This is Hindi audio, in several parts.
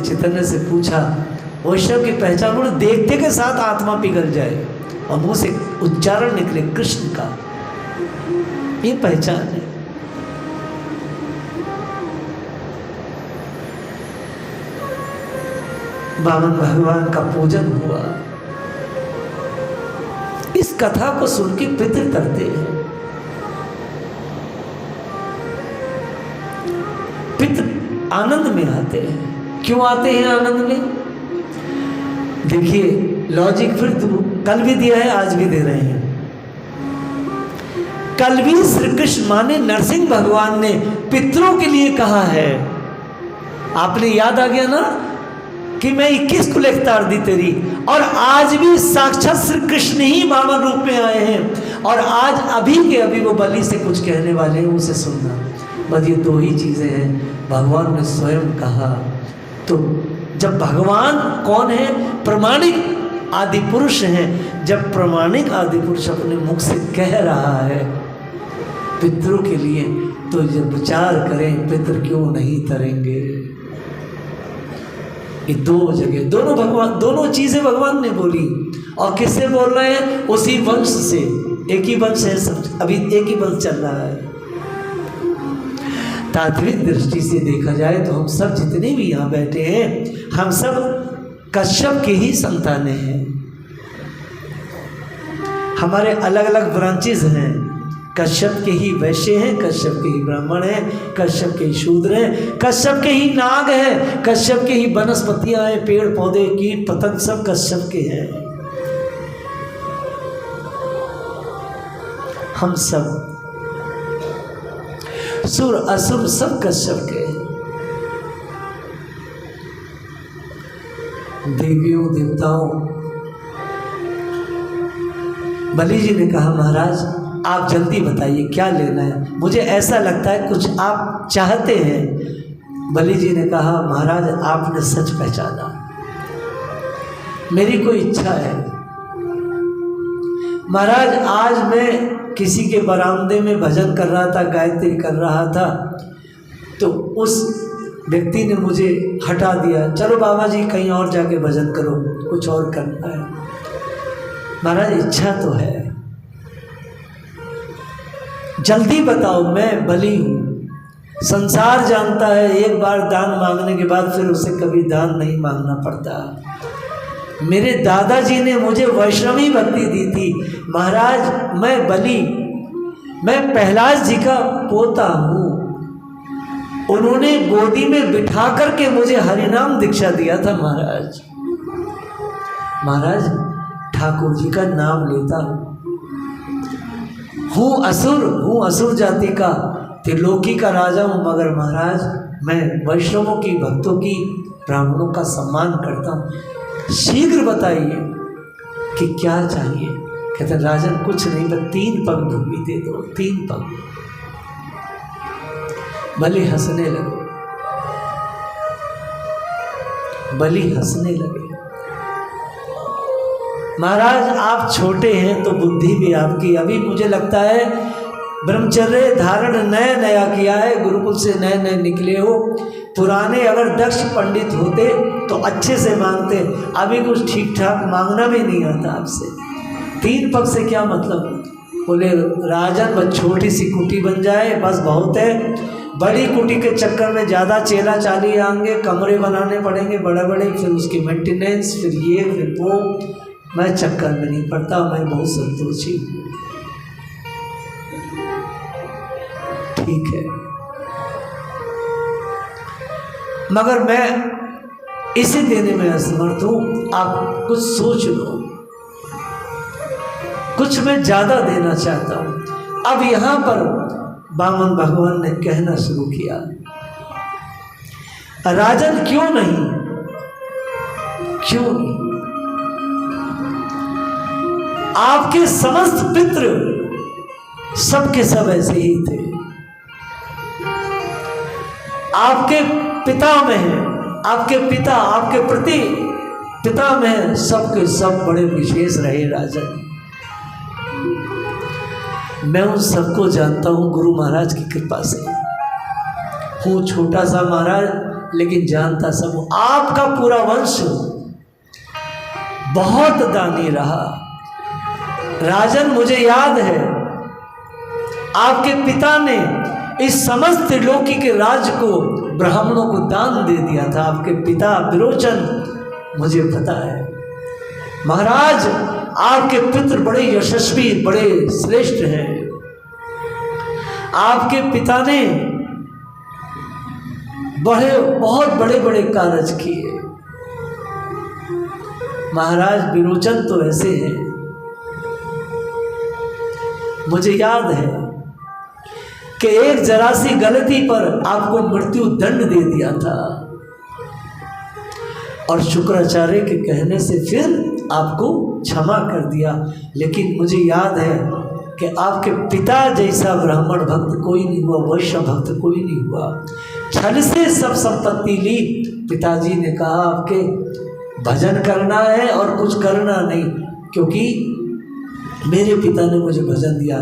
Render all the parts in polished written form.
चैतन्य से पूछा वैष्णव की पहचान, बोले देखते के साथ आत्मा पिघल जाए और मुंह से उच्चारण निकले कृष्ण का, ये पहचान है। वामन भगवान का पूजन हुआ। इस कथा को सुन के पितृ तरते हैं, पितृ आनंद में आते हैं। क्यों आते हैं आनंद में? देखिए लॉजिक फिर कल भी दिया है, आज भी दे रहे हैं। कल भी श्री कृष्ण माने नरसिंह भगवान ने पितरों के लिए कहा है। आपने याद आ गया ना कि मैं 21 कुल-एक-तार दी तेरी, और आज भी साक्षात श्री कृष्ण ही वामन रूप में आए हैं, और आज अभी के अभी वो बलि से कुछ कहने वाले हैं, उसे सुनना। बस ये दो ही चीज़ें हैं भगवान ने स्वयं कहा। तो जब भगवान कौन है? प्रमाणिक आदि पुरुष हैं। जब प्रमाणिक आदि पुरुष अपने मुख से कह रहा है पितरों के लिए, तो जब विचार करें पितर क्यों नहीं तरेंगे। ये दो जगह दोनों भगवान, दोनों चीजें भगवान ने बोली। और किससे बोल रहे हैं? उसी वंश से। एक ही वंश है सब, अभी एक ही वंश चल रहा है। तात्विक दृष्टि से देखा जाए तो हम सब जितने भी यहाँ बैठे हैं, हम सब कश्यप के ही संतानें हैं। हमारे अलग अलग ब्रांचेस हैं। कश्यप के ही वैश्य हैं, कश्यप के ही ब्राह्मण हैं, कश्यप के ही शूद्र हैं, कश्यप के ही नाग हैं, कश्यप के ही वनस्पतियां हैं, पेड़ पौधे कीट पतंग सब कश्यप के हैं। हम सब सुर असुर सब कश्यप के। देवियों देवताओं, बलि जी ने कहा महाराज आप जल्दी बताइए क्या लेना है, मुझे ऐसा लगता है कुछ आप चाहते हैं। बलि जी ने कहा महाराज आपने सच पहचाना, मेरी कोई इच्छा है। महाराज आज मैं किसी के बरामदे में भजन कर रहा था, गायत्री कर रहा था, तो उस व्यक्ति ने मुझे हटा दिया, चलो बाबा जी कहीं और जाके भजन करो, कुछ और करना है। महाराज इच्छा तो है, जल्दी बताओ, मैं बलि हूँ। संसार जानता है एक बार दान मांगने के बाद फिर उसे कभी दान नहीं मांगना पड़ता। मेरे दादाजी ने मुझे वैष्णवी भक्ति दी थी। महाराज मैं बलि, मैं प्रहलाद जी का पोता हूँ। उन्होंने गोदी में बिठा करके मुझे हरिनाम दीक्षा दिया था। महाराज महाराज ठाकुर जी का नाम लेता हूँ, असुर जाति का, त्रिलोकी का राजा हूँ, मगर महाराज मैं वैष्णवों की, भक्तों की, ब्राह्मणों का सम्मान करता हूँ। शीघ्र बताइए कि क्या चाहिए। कहते राजन कुछ नहीं, बस 3 पग भूमि दे दो, 3 पग। बलि हंसने लगे, बलि हंसने लगे। महाराज आप छोटे हैं तो बुद्धि भी आपकी, अभी मुझे लगता है ब्रह्मचर्य धारण नया नया किया है, गुरुकुल से नए नए निकले हो। पुराने अगर दक्ष पंडित होते तो अच्छे से मांगते, अभी कुछ ठीक ठाक मांगना भी नहीं आता आपसे। 3 पग से क्या मतलब? बोले राजन बस छोटी सी कुटी बन जाए बस बहुत है, बड़ी कुटी के चक्कर में ज़्यादा चेला चाली आएंगे, कमरे बनाने पड़ेंगे बड़े बड़े, फिर उसकी मेंटेनेंस, फिर ये फिर वो, मैं चक्कर में नहीं पड़ता, मैं बहुत संतोषी हूँ। ठीक है, मगर मैं इसे देने में असमर्थ हूँ, आप कुछ सोच लो, कुछ मैं ज़्यादा देना चाहता हूँ। अब यहाँ पर वामन भगवान ने कहना शुरू किया, राजन क्यों नहीं, क्यों नहीं? आपके समस्त पितृ सबके सब ऐसे ही थे। आपके पिता में है, आपके पिता आपके प्रति पिता में सबके सब बड़े विशेष रहे राजन। मैं उन सबको जानता हूँ गुरु महाराज की कृपा से। हूँ छोटा सा महाराज, लेकिन जानता सब हूँ। आपका पूरा वंश बहुत दानी रहा। राजन, मुझे याद है आपके पिता ने इस समस्त त्रिलोकी के राज को ब्राह्मणों को दान दे दिया था। आपके पिता विरोचन, मुझे पता है। महाराज, आपके पितृ बड़े यशस्वी, बड़े श्रेष्ठ हैं। आपके पिता ने बहुत बड़े बड़े कार्य किए। महाराज विरोचन तो ऐसे हैं, मुझे याद है कि एक जरा सी गलती पर आपको मृत्यु दंड दे दिया था और शुक्राचार्य के कहने से फिर आपको क्षमा कर दिया। लेकिन मुझे याद है कि आपके पिता जैसा ब्राह्मण भक्त कोई नहीं हुआ, वैश्य भक्त कोई नहीं हुआ। छल से सब संपत्ति ली। पिताजी ने कहा आपके भजन करना है और कुछ करना नहीं, क्योंकि मेरे पिता ने मुझे भजन दिया।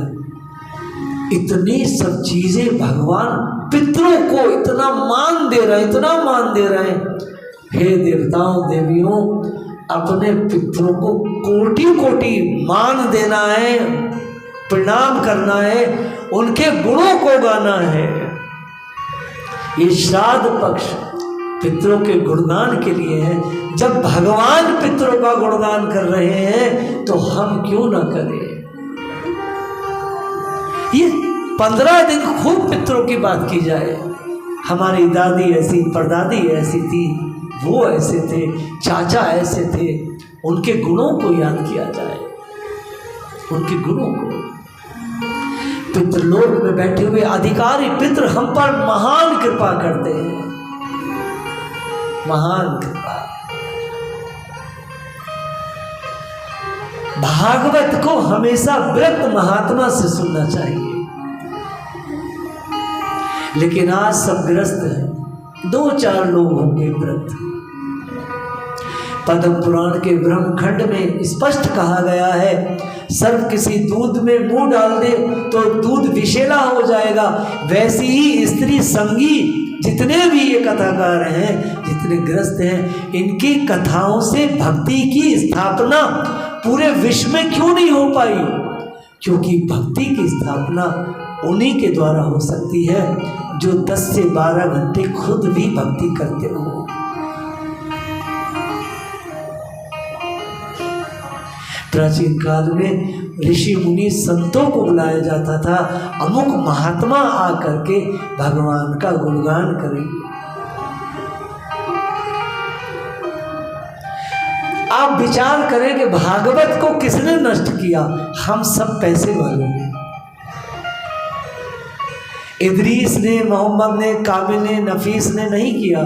इतनी सब चीजें भगवान पितरों को इतना मान दे रहे हैं, इतना मान दे रहे हैं। हे देवताओं देवियों, अपने पितरों को कोटि कोटि मान देना है, प्रणाम करना है, उनके गुणों को गाना है। ये श्राद्ध पक्ष पितरों के गुणगान के लिए है। जब भगवान पितरों का गुणगान कर रहे हैं तो हम क्यों ना करें। ये 15 दिन खूब पितरों की बात की जाए। हमारी दादी ऐसी, परदादी ऐसी थी, वो ऐसे थे, चाचा ऐसे थे, उनके गुणों को याद किया जाए, उनके गुणों को। पितृलोक में बैठे हुए अधिकारी पितृ हम पर महान कृपा करते हैं, महान कृपा। भागवत को हमेशा व्रत महात्मा से सुनना चाहिए। लेकिन आज सब ग्रस्त हैं, 2-4 लोग होंगे व्रत। पद्म पुराण के ब्रह्मखंड में स्पष्ट कहा गया है, सर्व किसी दूध में मुंह डाल दे तो दूध विषैला हो जाएगा। वैसी ही स्त्री संगी जितने भी ये कथाकार हैं, जितने ग्रस्त हैं, इनकी कथाओं से भक्ति की स्थापना पूरे विश्व में क्यों नहीं हो पाई? क्योंकि भक्ति की स्थापना उन्हीं के द्वारा हो सकती है जो 10 से 12 घंटे खुद भी भक्ति करते हो। प्राचीन काल में ऋषि मुनि संतों को बुलाया जाता था, अमुक महात्मा आकर के भगवान का गुणगान करेंगे। आप विचार करें कि भागवत को किसने नष्ट किया? हम सब पैसे वालों ने। इदरीस ने, मोहम्मद ने, कामिल ने, नफीस ने नहीं किया,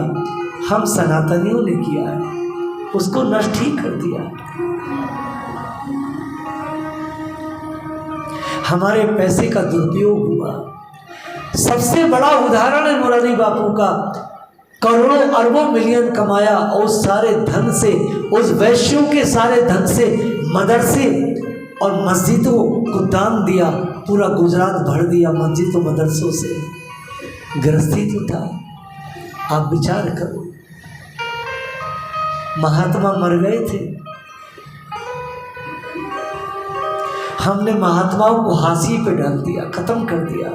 हम सनातनियों ने किया है, उसको नष्ट ही कर दिया। हमारे पैसे का दुरुपयोग हुआ। सबसे बड़ा उदाहरण है मुरारी बापू का। करोड़ों अरबों मिलियन कमाया और उस सारे धन से, उस वैश्यों के सारे धन से मदरसे और मस्जिदों को दान दिया। पूरा गुजरात भर दिया मस्जिदों मदरसों से। गृहस्थी तो था। आप विचार करो, महात्मा मर गए थे, हमने महात्माओं को हाशिए पे डाल दिया, खत्म कर दिया।